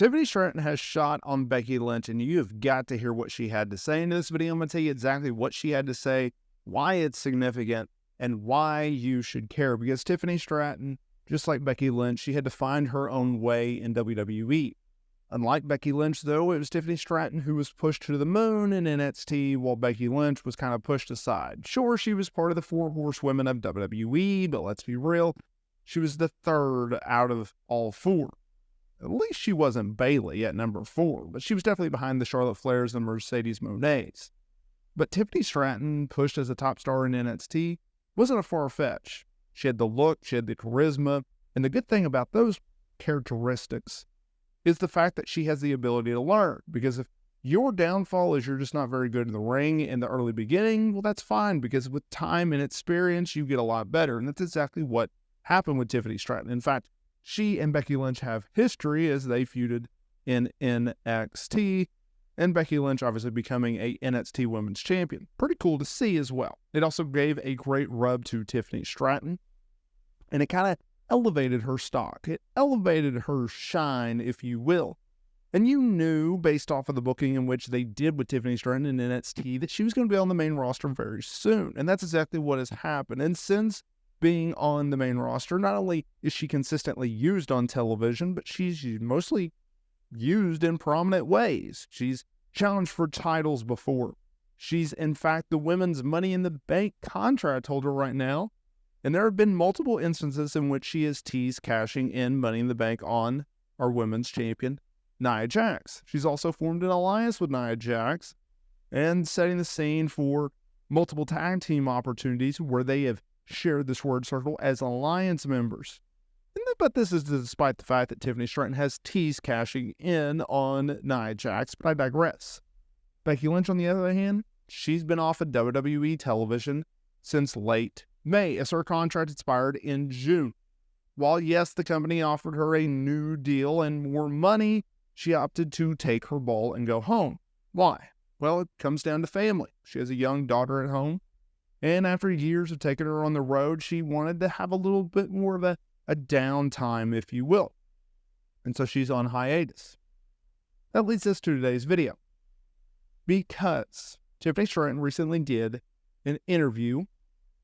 Tiffany Stratton has shot on Becky Lynch, and you have got to hear what she had to say in this video. I'm going to tell you exactly what she had to say, why it's significant, and why you should care. Because Tiffany Stratton, just like Becky Lynch, she had to find her own way in WWE. Unlike Becky Lynch, though, it was Tiffany Stratton who was pushed to the moon in NXT, while Becky Lynch was kind of pushed aside. Sure, she was part of the Four Horsewomen of WWE, but let's be real, she was the third out of all four. At least she wasn't Bayley at number 4, but she was definitely behind the Charlotte Flairs and Mercedes Monets. But Tiffany Stratton, pushed as a top star in NXT, wasn't a far-fetch. She had the look, she had the charisma, and the good thing about those characteristics is the fact that she has the ability to learn. Because if your downfall is you're just not very good in the ring in the early beginning, well, that's fine, because with time and experience, you get a lot better. And that's exactly what happened with Tiffany Stratton. In fact, she and Becky Lynch have history as they feuded in NXT, and Becky Lynch obviously becoming a NXT Women's Champion. Pretty cool to see as well. It also gave a great rub to Tiffany Stratton, and it kind of elevated her stock. It elevated her shine, if you will. And you knew, based off of the booking in which they did with Tiffany Stratton in NXT, that she was going to be on the main roster very soon. And that's exactly what has happened. And since being on the main roster, not only is she consistently used on television, but she's mostly used in prominent ways. She's challenged for titles before. She's, in fact, the women's Money in the Bank contract holder right now. And there have been multiple instances in which she has teased cashing in Money in the Bank on our women's champion, Nia Jax. She's also formed an alliance with Nia Jax and setting the scene for multiple tag team opportunities where they have shared this word circle as alliance members. But this is despite the fact that Tiffany Stratton has teased cashing in on Nia Jax, but I digress. Becky Lynch, on the other hand, she's been off of WWE television since late May, as her contract expired in June. While, yes, the company offered her a new deal and more money, she opted to take her ball and go home. Why? Well, it comes down to family. She has a young daughter at home, and after years of taking her on the road, she wanted to have a little bit more of a downtime, if you will. And so she's on hiatus. That leads us to today's video. Because Tiffany Stratton recently did an interview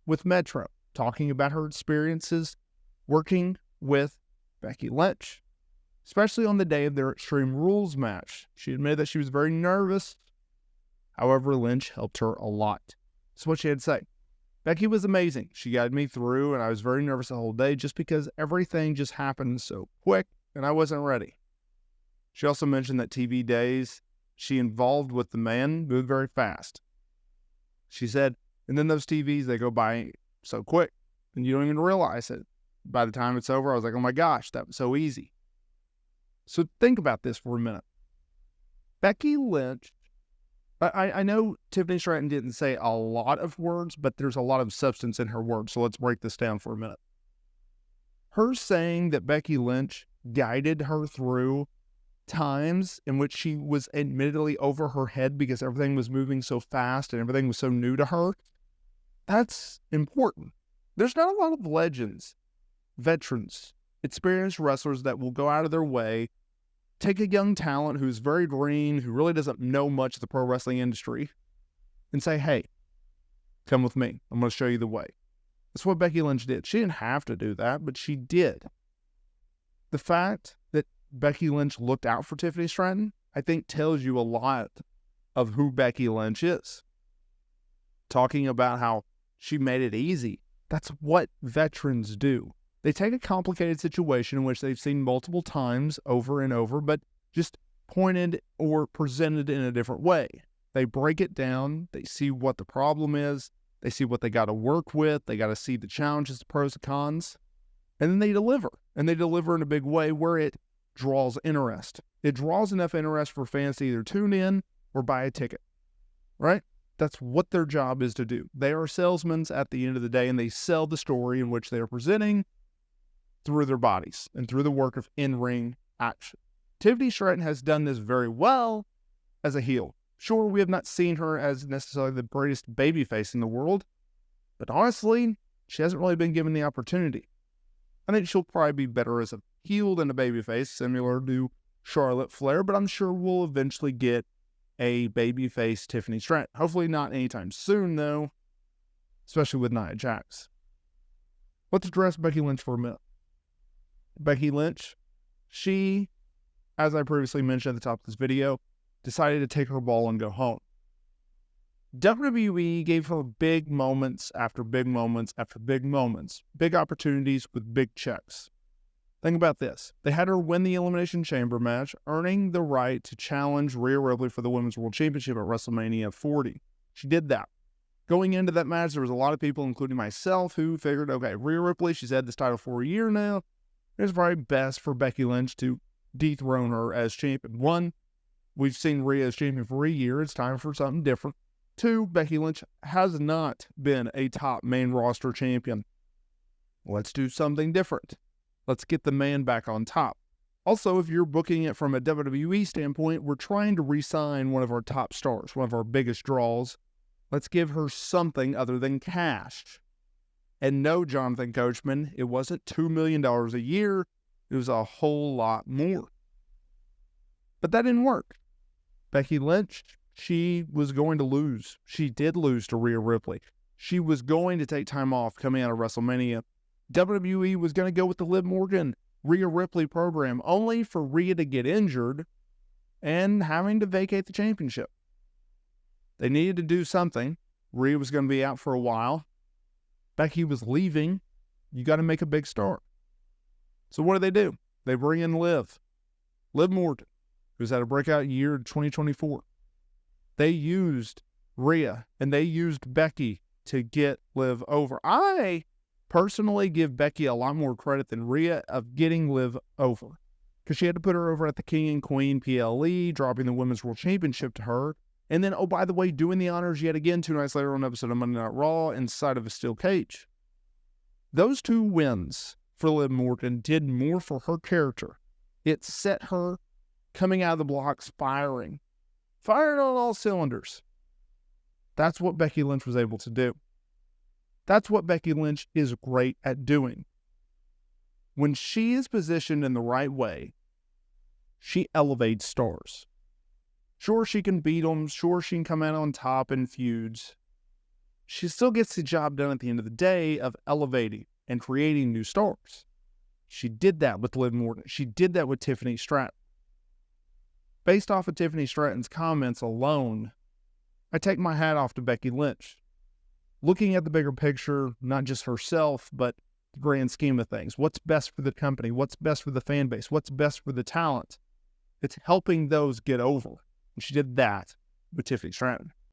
with Metro, talking about her experiences working with Becky Lynch, especially on the day of their Extreme Rules match. She admitted that she was very nervous. However, Lynch helped her a lot. That's what she had to say. Becky was amazing. She guided me through, and I was very nervous the whole day just because everything just happened so quick, and I wasn't ready. She also mentioned that TV days she involved with the man moved very fast. She said, and then those TVs, they go by so quick, and you don't even realize it. By the time it's over, I was like, oh my gosh, that was so easy. So think about this for a minute. Becky Lynch, I know Tiffany Stratton didn't say a lot of words, but there's a lot of substance in her words, so let's break this down for a minute. Her saying that Becky Lynch guided her through times in which she was admittedly over her head because everything was moving so fast and everything was so new to her, that's important. There's not a lot of legends, veterans, experienced wrestlers that will go out of their way, take a young talent who's very green, who really doesn't know much of the pro wrestling industry, and say, hey, come with me. I'm going to show you the way. That's what Becky Lynch did. She didn't have to do that, but she did. The fact that Becky Lynch looked out for Tiffany Stratton, I think tells you a lot of who Becky Lynch is. Talking about how she made it easy. That's what veterans do. They take a complicated situation in which they've seen multiple times over and over, but just pointed or presented in a different way. They break it down. They see what the problem is. They see what they got to work with. They got to see the challenges, the pros and cons. And then they deliver. And they deliver in a big way where it draws interest. It draws enough interest for fans to either tune in or buy a ticket. Right? That's what their job is to do. They are salesmen at the end of the day, and they sell the story in which they are presenting through their bodies and through the work of in-ring action. Tiffany Stratton has done this very well as a heel. Sure, we have not seen her as necessarily the greatest babyface in the world, but honestly, she hasn't really been given the opportunity. I think she'll probably be better as a heel than a babyface, similar to Charlotte Flair, but I'm sure we'll eventually get a babyface Tiffany Stratton. Hopefully not anytime soon, though, especially with Nia Jax. Let's address Becky Lynch for a minute. Becky Lynch, she, as I previously mentioned at the top of this video, decided to take her ball and go home. WWE gave her big moments after big moments after big moments, big opportunities with big checks. Think about this. They had her win the Elimination Chamber match, earning the right to challenge Rhea Ripley for the Women's World Championship at WrestleMania 40. She did that. Going into that match, there was a lot of people, including myself, who figured, okay, Rhea Ripley, she's had this title for a year now. It's probably best for Becky Lynch to dethrone her as champion. One, we've seen Rhea as champion for a year. It's time for something different. Two, Becky Lynch has not been a top main roster champion. Let's do something different. Let's get the man back on top. Also, if you're booking it from a WWE standpoint, we're trying to re-sign one of our top stars, one of our biggest draws. Let's give her something other than cash. And no, Jonathan Coachman, it wasn't $2 million a year. It was a whole lot more. But that didn't work. Becky Lynch, she was going to lose. She did lose to Rhea Ripley. She was going to take time off coming out of WrestleMania. WWE was going to go with the Liv Morgan, Rhea Ripley program, only for Rhea to get injured and having to vacate the championship. They needed to do something. Rhea was going to be out for a while. Becky was leaving. You got to make a big start. So what do? They bring in Liv Morgan, who's had a breakout year in 2024. They used Rhea and they used Becky to get Liv over. I personally give Becky a lot more credit than Rhea of getting Liv over, because she had to put her over at the King and Queen PLE, dropping the Women's World Championship to her. And then, oh, by the way, doing the honors yet again 2 nights later on an episode of Monday Night Raw inside of a steel cage. Those 2 wins for Liv Morgan did more for her character. It set her coming out of the blocks firing on all cylinders. That's what Becky Lynch was able to do. That's what Becky Lynch is great at doing. When she is positioned in the right way, she elevates stars. Sure, she can beat them. Sure, she can come out on top in feuds. She still gets the job done at the end of the day of elevating and creating new stars. She did that with Liv Morgan. She did that with Tiffany Stratton. Based off of Tiffany Stratton's comments alone, I take my hat off to Becky Lynch. Looking at the bigger picture, not just herself, but the grand scheme of things. What's best for the company? What's best for the fan base? What's best for the talent? It's helping those get over. And she did that with Tiffany Stratton.